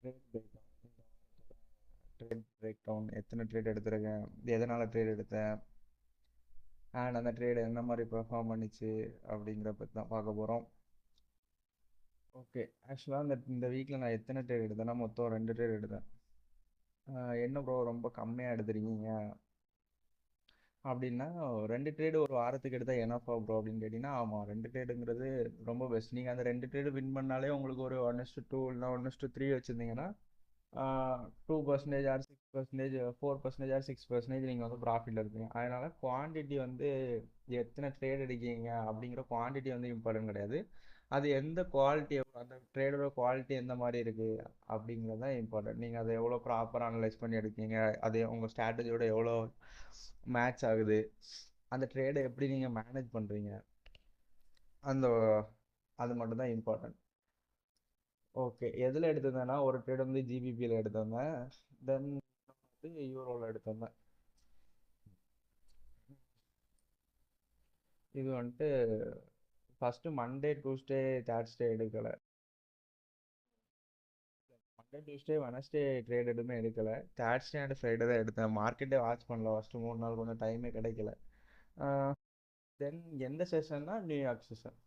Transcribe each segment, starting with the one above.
Trade breakdown breakdown எத்தனை trade எடுத்திருக்கேன், எதனால் ட்ரேட் எடுத்தேன், அண்ட் அந்த ட்ரேட் எந்த மாதிரி பெர்ஃபார்ம் பண்ணிச்சு அப்படிங்கிற பற்றி தான் பார்க்க போகிறோம். ஓகே, ஆக்சுவலாக இந்த வீக்கில் நான் எத்தனை ட்ரேட் எடுத்தேன்னா மொத்தம் 2 ட்ரேட் எடுத்தேன். என்ன ப்ரோ ரொம்ப கம்மியாக எடுத்துருக்கீங்க அப்படின்னா, 2 ட்ரேடு ஒரு வாரத்துக்கு எடுத்தால் எனஃபா ப்ரோ அப்படின்னு கேட்டிங்கன்னா, ஆமாம் 2 ட்ரேடுங்கிறது ரொம்ப பெஸ்ட். நீங்கள் அந்த 2 ட்ரேடு வின் பண்ணாலே உங்களுக்கு ஒரு 1:2 இல்லைனா 1:3 வச்சுருந்தீங்கன்னா 2% ஆர் 6%, 4% ஆர் 6% நீங்கள் வந்து ப்ராஃபிட்டில் இருப்பீங்க. அதனால் குவான்டிட்டி வந்து எத்தனை ட்ரேட் எடுக்கீங்க அப்படிங்கிற குவான்டிட்டி வந்து இம்பார்ட்டன்ட் கிடையாது. அது எந்த குவாலிட்டி, அந்த ட்ரேடோட குவாலிட்டி எந்த மாதிரி இருக்குது அப்படிங்கிறது தான் இம்பார்ட்டன்ட். நீங்கள் அதை எவ்வளோ ப்ராப்பராக அனலைஸ் பண்ணி எடுக்கீங்க, அது உங்கள் ஸ்ட்ராட்டஜியோட எவ்வளோ மேட்ச் ஆகுது, அந்த ட்ரேடை எப்படி நீங்கள் மேனேஜ் பண்ணுறீங்க, அந்த அது மட்டும் தான் இம்பார்ட்டன்ட். ஓகே, எதில் எடுத்திருந்தேன்னா ஒரு ட்ரேட் வந்து ஜிபிபியில் எடுத்திருந்தேன், தென் வந்து யூரோவில் எடுத்திருந்தேன். இது வந்துட்டு ஃபஸ்ட்டு மண்டே டியூஸ்டே தேர்ஸ்டே எடுக்கலை. மண்டே டியூஸ்டே வெனஸ்டே ட்ரேட் எதுவுமே எடுக்கலை. தேர்ஸ்டே அண்ட் ஃப்ரைடே தான் எடுத்தேன். மார்க்கெட்டே வாட்ச் பண்ணல ஃபஸ்ட்டு 3 நாள், கொஞ்சம் டைமே கிடைக்கல. தென் எந்த செஷன்னா நியூயார்க் செஷன்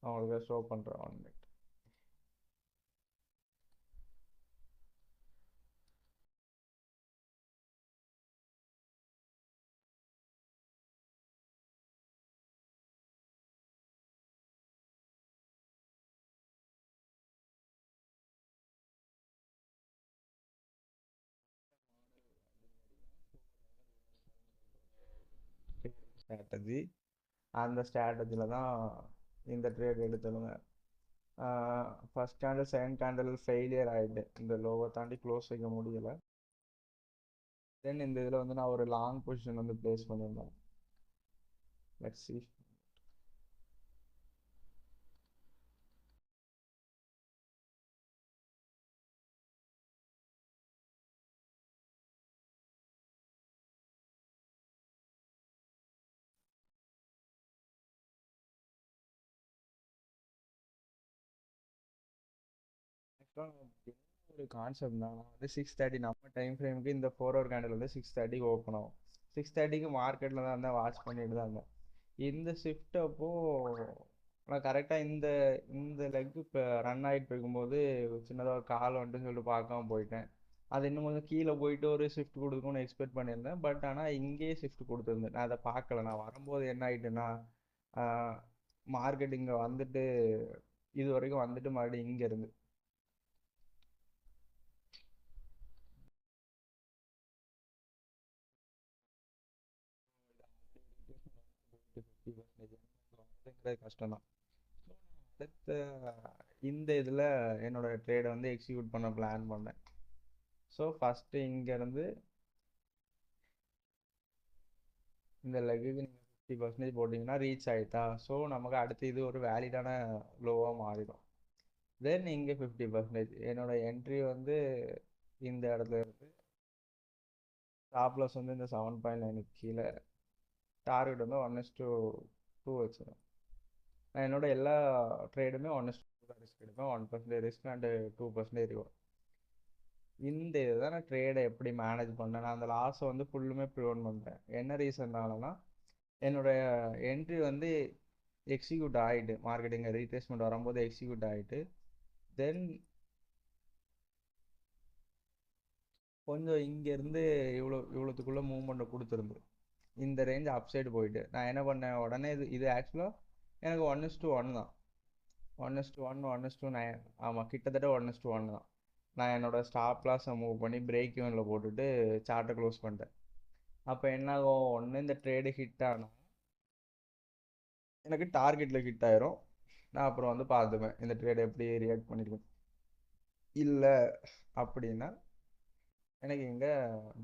அவங்களுக்கு ஷோ பண்ணுறேன் 1 minute. ஸ்ட்ராட்டஜி, அந்த ஸ்ட்ராட்டஜியில் தான் இந்த ட்ரேட் எடுத்துடுங்க. First candle second candle failure ஆகிட்டு இந்த லோவை தாண்டி க்ளோஸ் வைக்க முடியலை. தென் இந்த இதில் வந்து நான் ஒரு லாங் பொசிஷன் வந்து ப்ளேஸ் பண்ணியிருந்தேன். Let's see. ஒரு கான்செப்ட் தான். நான் வந்து 6:30 நம்ம டைம் ஃப்ரேமுக்கு இந்த 4 ஹவர் கேண்டில் வந்து 6:30க்கு ஓப்பன் ஆகும். 6:30க்கு மார்க்கெட்டில் தான் இருந்தேன், வாட்ச் பண்ணிட்டு தான் இருந்தேன். இந்த ஷிஃப்ட் அப்போது நான் கரெக்டாக இந்த இந்த லெக் இப்போ ரன் ஆகிட்டு இருக்கும்போது சின்னதாக ஒரு கால் வந்துட்டுன்னு சொல்லிட்டு பார்க்காம போயிட்டேன். அது இன்னும் கொஞ்சம் கீழே போயிட்டு ஒரு ஷிஃப்ட் கொடுக்கும்னு எக்ஸ்பெக்ட் பண்ணியிருந்தேன். பட் ஆனால் இங்கேயே ஷிஃப்ட் கொடுத்துருந்தேன். நான் அதை பார்க்கல. நான் வரும்போது என்ன ஆகிட்டுன்னா, மார்க்கெட் இங்கே வந்துட்டு இது வரைக்கும் வந்துட்டு மறுபடியும் இங்கே இருந்து கஷ்டம் தான். அடுத்த இந்த இதில் என்னோட ட்ரேடை வந்து எக்ஸிக்யூட் பண்ண பிளான் பண்ணேன். ஸோ ஃபஸ்ட்டு இங்கேருந்து இந்த லெக்குக்கு நீங்கள் 50% போட்டிங்கன்னா ரீச் ஆகிட்டா, ஸோ நமக்கு அடுத்து இது ஒரு வேலிடான லோவாக மாறிடும். தென் இங்கே 50%. என்னோட என்ட்ரி வந்து இந்த இடத்துல இருந்து ஸ்டாப் லாஸ் வந்து இந்த 7.9க்கு கீழே, டார்கெட் வந்து 1:2 வச்சிடும். நான் என்னோட எல்லா ட்ரேடுமே 1:2 தான் ரிஸ்க் எடுப்பேன். 1% ரிஸ்க் அண்டு 2% ரிவார்ட். இந்த இதுதான் நான் ட்ரேடை எப்படி மேனேஜ் பண்ணேன். நான் அந்த லாஸை வந்து ஃபுல்லுமே ப்ரிவென்ட் பண்ணிட்டேன். என்ன ரீசன்னாலனா, என்னோட என்ட்ரி வந்து எக்ஸிக்யூட் ஆகிட்டு, மார்க்கெட்டிங் ரீட்ரேஸ்மெண்ட் வரும்போது எக்ஸிக்யூட் ஆகிட்டு, தென் கொஞ்சம் இங்கேருந்து இவ்வளோத்துக்குள்ளே மூவ்மெண்ட்டை கொடுத்துருந்து இந்த ரேஞ்ச் அப்சைடு போயிட்டு நான் என்ன பண்ணேன், உடனே இது ஆக்சுவலாக எனக்கு 1:1 தான். 1:1, 1:9. ஆமாம், கிட்டத்தட்ட 1:1 தான். நான் என்னோட ஸ்டாப் லாஸை மூவ் பண்ணி பிரேக் ஈவனில் போட்டுட்டு சார்ட்டை க்ளோஸ் பண்ணிட்டேன். அப்போ என்ன ஆகும், ஒன்று இந்த ட்ரேடு ஹிட் ஆனால் எனக்கு டார்கெட்டில் ஹிட் ஆயிரும். நான் அப்புறம் வந்து பார்த்துப்பேன் இந்த ட்ரேடை எப்படி ரியாக்ட் பண்ணியிருக்கேன். இல்லை அப்படின்னா எனக்கு இங்கே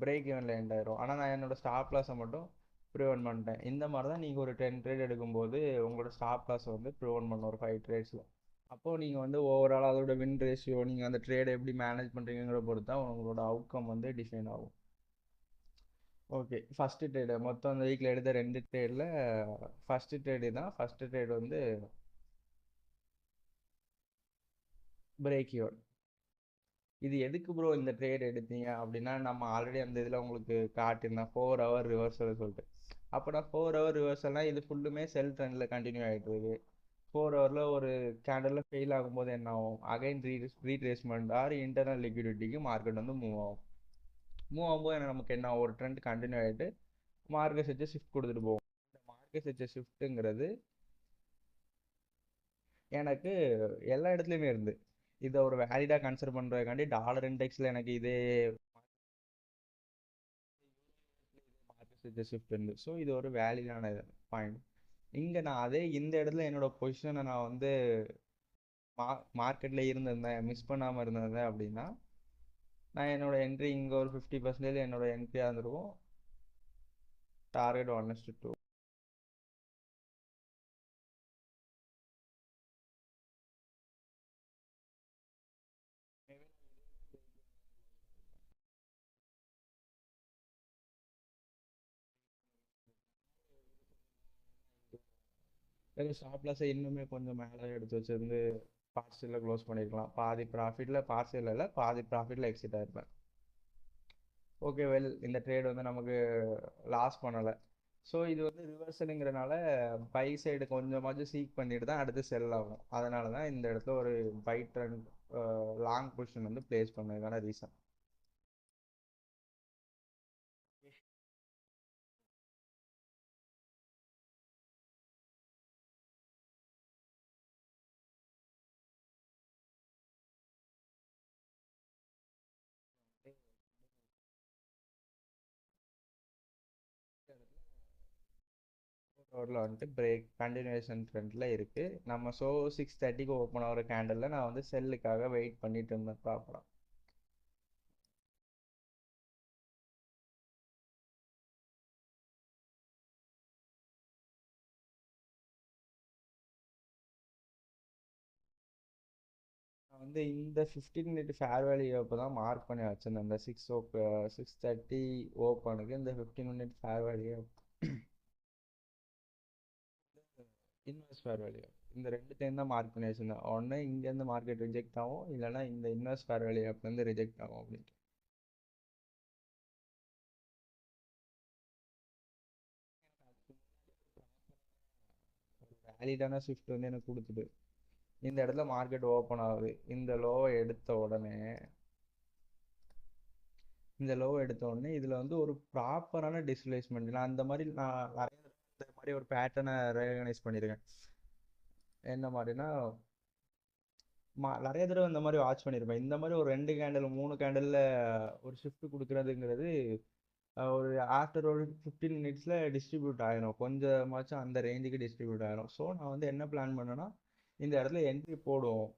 பிரேக் ஈவனில் எண்ட் ஆயிரும். ஆனால் நான் என்னோட ஸ்டாப் லாஸை மட்டும் ப்ரிவென்ட் பண்ணிட்டேன். இந்த மாதிரி தான் நீங்கள் ஒரு 10 ட்ரேட் எடுக்கும்போது உங்களோட ஸ்டாப் லாஸை வந்து ப்ரிவென்ட் பண்ணணும் ஒரு 5 ட்ரேட்ஸில். அப்போது நீங்கள் வந்து ஓவரால் அதோட வின் ரேஷியோ, நீங்கள் அந்த ட்ரேடை எப்படி மேனேஜ் பண்ணுறீங்கிற பொறுத்து தான் உங்களோட அவுட்கம் வந்து டிஃபைன் ஆகும். ஓகே, ஃபஸ்ட்டு ட்ரேடு மொத்தம் அந்த வீக்கில் எடுத்த 2 ட்ரேடில் ஃபஸ்ட்டு ட்ரேடு தான். ஃபஸ்ட்டு ட்ரேடு வந்து பிரேக் ஈவன். இது எதுக்கு ப்ரோ இந்த ட்ரேட் எடுத்தீங்க அப்படின்னா, நம்ம ஆல்ரெடி அந்த இதில் உங்களுக்கு காட்டியிருந்தேன் 4 ஹவர் ரிவர்சல் சொல்லிட்டு. அப்போ நான் 4 ஹவர் ரிவர்சல்னா இது ஃபுல்லுமே செல் ட்ரெண்டில் கண்டினியூ ஆகிட்டு இருக்கு. 4 ஹவரில் ஒரு கேண்டலில் ஃபெயில் ஆகும்போது என்ன ஆகும், அகைன் ரீட்ரேஸ்மெண்ட் ஆர் இன்டர்னல் லிக்விடிட்டிக்கு மார்க்கெட் வந்து மூவ் ஆகும். மூவ் ஆகும்போது நமக்கு என்ன, ஒரு ட்ரெண்ட் கண்டினியூ ஆகிட்டு மார்க்கெட் வச்சு ஷிஃப்ட் கொடுத்துட்டு போகும். இந்த மார்க்கெட் வச்ச ஷிஃப்ட்டுங்கிறது எனக்கு எல்லா இடத்துலையுமே இருந்து இதை ஒரு வேலிடாக கன்சிடர் பண்ணுறதுக்காண்டி டாலர் இண்டெக்ஸில் எனக்கு இதே மார்க்கெட் ஷிஃப்ட் இருந்து. ஸோ இது ஒரு வேலிடான பாயிண்ட். இங்கே நான் அதே இந்த இடத்துல என்னோட பொசிஷனை நான் வந்து மார்க்கெட்டில் இருந்திருந்தேன், மிஸ் பண்ணாமல் இருந்திருந்தேன் அப்படின்னா, நான் என்னோட என்ட்ரி இங்கே ஒரு 50% என்னோட என்ட்ரியாக இருந்திருக்கும். டார்கெட் 1:2. ஸ்டாப் லாஸை இன்னுமே கொஞ்சம் மேலே எடுத்து வச்சிருந்து பார்சலில் க்ளோஸ் பண்ணியிருக்கலாம். பார்சல் இல்லை பாதி ப்ராஃபிட்டில் எக்ஸிட் ஆயிருப்பேன். ஓகே வெல், இந்த ட்ரேட் வந்து நமக்கு லாஸ் பண்ணலை. ஸோ இது வந்து ரிவர்சலுங்கிறனால பை சைடு கொஞ்சமாச்சும் சீக் பண்ணிட்டு தான் அடுத்து செல் ஆகும். அதனால தான் இந்த இடத்துல ஒரு பை ட்ரெண்ட் லாங் பொசிஷன் வந்து பிளேஸ் பண்ணதுக்கான ரீசன். ரோடில் வந்துட்டு பிரேக் கண்டினியூஷன் ட்ரெண்டில் இருக்குது. நம்ம 6:30 ஓப்பன் ஆகிற கேண்டலில் நான் வந்து செல்லுக்காக வெயிட் பண்ணிட்டு இருந்தேன் ப்ராப்பராக. நான் வந்து இந்த 15 மினிட் ஃபேர் வேல்யூ அப்போ தான் மார்க் பண்ணி வச்சிருந்தேன். இந்த 6:30 ஓப்பனுக்கு இந்த 15 minute fair value, invest fair value, இந்த ரெண்டுத்தையும் தான் மார்க் பண்ணி வச்சிருந்தேன். ஒன்று இங்கேருந்து மார்க்கெட் ரிஜெக்ட் ஆகும், இல்லைனா இந்த இன்வெஸ்ட் ஃபேர் வேல்யூ அப்போலேருந்து ரிஜெக்ட் ஆகும் அப்படின்ட்டு. வேலிடான ஷிஃப்ட் வந்து எனக்கு கொடுத்துட்டு இந்த இடத்துல மார்க்கெட் ஓப்பன் ஆகுது. இந்த லோவை எடுத்த உடனே இதில் வந்து ஒரு ப்ராப்பரான டிஸ்பிளேஸ்மெண்ட், நான் அந்த மாதிரி நான் நிறைய இந்த மாதிரி ஒரு பேட்டர்னை ரெகனைஸ் பண்ணியிருக்கேன். என்ன மாதிரினா, நிறைய தடவை இந்த மாதிரி வாட்ச் பண்ணியிருப்பேன். இந்த மாதிரி ஒரு 2 கேண்டில் 3 கேண்டில் ஒரு ஷிஃப்ட் கொடுக்குறதுங்கிறது ஒரு ஆஃப்டர் ஒரு 15 மினிட்ஸில் டிஸ்ட்ரிபியூட் ஆகிடும், கொஞ்சமாச்சும் அந்த ரேஞ்சுக்கு டிஸ்ட்ரிபியூட் ஆகிடும். ஸோ நான் வந்து என்ன பிளான் பண்ணேன்னா, இந்த இடத்துல என்ட்ரி போடுவோம்,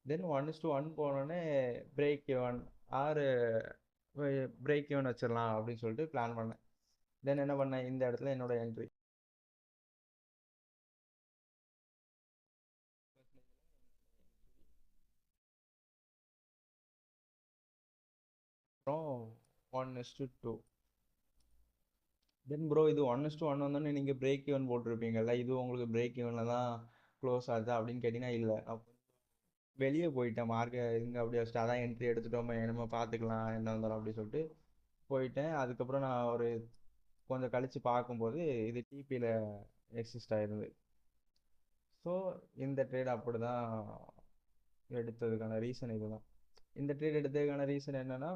தென் 1:1 போனோடனே break even our break even வச்சிடலாம் அப்படின்னு சொல்லிட்டு பிளான் பண்ணேன். தென் என்ன பண்ணேன், இந்த இடத்துல என்னோட என்ட்ரி அப்புறம் 1:2. தென் ப்ரோ இது 1:1 வந்தோடனே நீங்கள் பிரேக் ஈவன் போட்டிருப்பீங்கல்ல, இது உங்களுக்கு பிரேக் ஈவனில் தான் க்ளோஸ் ஆகுது அப்படின்னு கேட்டிங்கன்னா இல்லை. அப்போ வெளியே போயிட்டேன், மார்க்கெட் இங்கே அப்படியே வச்சுட்டு அதான் என்ட்ரி எடுத்துட்டோம், என்னமோ பார்த்துக்கலாம் என்ன வந்தாலும் அப்படி சொல்லிட்டு போயிட்டேன். அதுக்கப்புறம் நான் ஒரு கொஞ்சம் கழித்து பார்க்கும்போது இது டிபியில் எக்ஸிஸ்ட் ஆயிருந்து. ஸோ இந்த ட்ரேட் அப்படி தான் எடுத்ததுக்கான ரீசன் இதுதான். இந்த ட்ரேட் எடுத்ததுக்கான ரீசன் என்னன்னா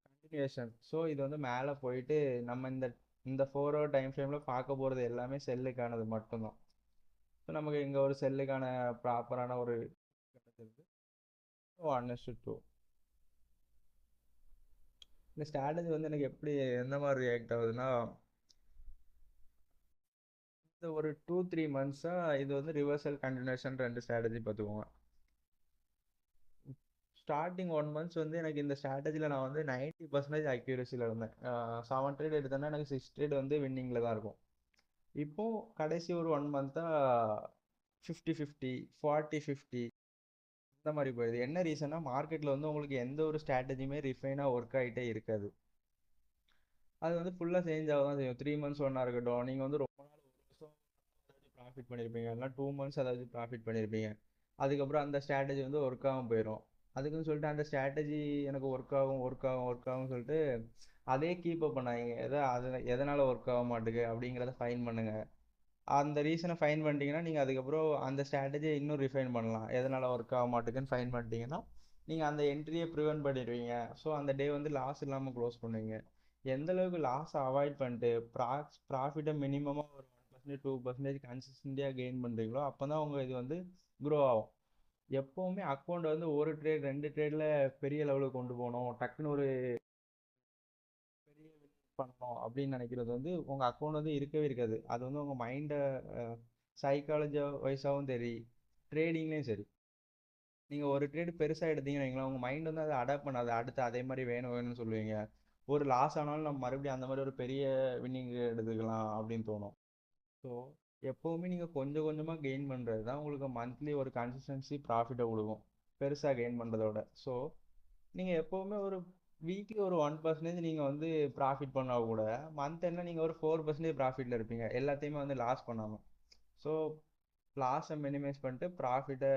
கண்டினியூஷன். ஸோ இது வந்து மேலே போயிட்டு நம்ம இந்த இந்த 4 ஹவர் டைம் ஃப்ரேமில் பார்க்க போகிறது எல்லாமே செல்லுக்கானது மட்டும்தான். ஸோ நமக்கு இங்கே ஒரு செல்லுக்கான ப்ராப்பரான ஒரு கிடைச்சிருக்கு. 1:2. இந்த ஸ்ட்ராட்டஜி வந்து எனக்கு எப்படி எந்த மாதிரி ரியாக்ட் ஆகுதுன்னா, இந்த ஒரு 2-3 மந்த்ஸாக இது வந்து ரிவர்சல் கண்டினியூஷன் 2 ஸ்ட்ராட்டஜி பார்த்துக்கோங்க. ஸ்டார்டிங் 1 மந்த்ஸ் வந்து எனக்கு இந்த ஸ்ட்ராட்டஜியில் நான் வந்து 90% அக்யூரஸியில் இருந்தேன். 7 ட்ரேட் எடுத்தேன்னா எனக்கு 6 ட்ரேட் வந்து வின்னிங்கில் தான் இருக்கும். இப்போ கடைசி ஒரு 1 மந்த்தாக 50-50 40-50 இந்த மாதிரி போயிடுது. என்ன ரீசன்னா, மார்க்கெட்டில் வந்து உங்களுக்கு எந்த ஒரு ஸ்ட்ராட்டஜியுமே ரிஃபைனாக ஒர்க் ஆகிட்டே இருக்காது. அது வந்து ஃபுல்லாக சேஞ்ச் ஆக தான் செய்யும். 3 மந்த்ஸ் ஒன்றா இருக்கட்டும், நீங்கள் வந்து ரொம்ப நாள் ஒரு வருஷம் ஏதாச்சும் ப்ராஃபிட் பண்ணியிருப்பீங்க, இல்லைனா 2 மந்த்ஸ் ஏதாச்சும் ப்ராஃபிட் பண்ணியிருப்பீங்க. அதுக்கப்புறம் அந்த ஸ்ட்ராட்டஜி வந்து ஒர்க் ஆகாமல் போயிடும். அதுக்குன்னு சொல்லிட்டு அந்த ஸ்ட்ராட்டஜி எனக்கு ஒர்க் ஆகும் சொல்லிட்டு அதே கீப் அப் பண்ணாதீங்க. எதனால ஒர்க் ஆக மாட்டேங்குது அப்படிங்கிறத ஃபைன் பண்ணுங்க. அந்த ரீசனை ஃபைன் பண்ணிட்டீங்கன்னா நீங்கள் அதுக்கப்புறம் அந்த ஸ்ட்ராட்டஜியை இன்னும் ரிஃபைன் பண்ணலாம். எதனால் ஒர்க் ஆக மாட்டேங்குன்னு ஃபைன் பண்ணிட்டீங்கன்னா நீங்கள் அந்த என்ட்ரியை ப்ரிவென்ட் பண்ணிடுவீங்க. ஸோ அந்த டே வந்து லாஸ் இல்லாமல் க்ளோஸ் பண்ணுவீங்க. எந்த அளவுக்கு லாஸை அவாய்ட் பண்ணிட்டு ப்ராஃபிட்டை மினிமமாக ஒரு 1% 2% கன்சிஸ்டன்டியாக கெயின் பண்ணுறீங்களோ அப்போ தான் உங்கள் இது வந்து க்ரோ ஆகும். எப்போவுமே அக்கௌண்ட் வந்து ஒரு ட்ரேட் 2 ட்ரேடில் பெரிய லெவலுக்கு கொண்டு போகணும், டக்குன்னு ஒரு பெரிய பண்ணணும் அப்படின்னு நினைக்கிறது வந்து உங்கள் அக்கௌண்ட் வந்து இருக்கவே இருக்காது. அது வந்து உங்கள் மைண்டை சைக்காலஜி வைஸாகவும் சரி, ட்ரேடிங்லேயும் சரி, நீங்கள் ஒரு ட்ரேடு பெருசாக எடுத்தீங்கன்னு வைங்களேன், உங்கள் மைண்ட் வந்து அதை அடாப்ட் பண்ணாது. அடுத்து அதே மாதிரி வேணும் வேணும்னு சொல்லுவீங்க. ஒரு லாஸ் ஆனாலும் நம்ம மறுபடியும் அந்த மாதிரி ஒரு பெரிய வின்னிங் எடுத்துக்கலாம் அப்படின்னு தோணும். ஸோ எப்போவுமே நீங்கள் கொஞ்சம் கொஞ்சமாக கெயின் பண்ணுறது தான் உங்களுக்கு மந்த்லி ஒரு கன்சிஸ்டன்சி ப்ராஃபிட்டை கொடுக்கும், பெருசாக கெயின் பண்ணுறதோட. ஸோ நீங்கள் எப்போவுமே ஒரு வீக்லி ஒரு 1% நீங்கள் வந்து ப்ராஃபிட் பண்ணால் கூட மந்த் என்ன நீங்கள் ஒரு 4% ப்ராஃபிட்டில் இருப்பீங்க, எல்லாத்தையுமே வந்து லாஸ் பண்ணாமல். ஸோ லாஸை மினிமைஸ் பண்ணிட்டு ப்ராஃபிட்டை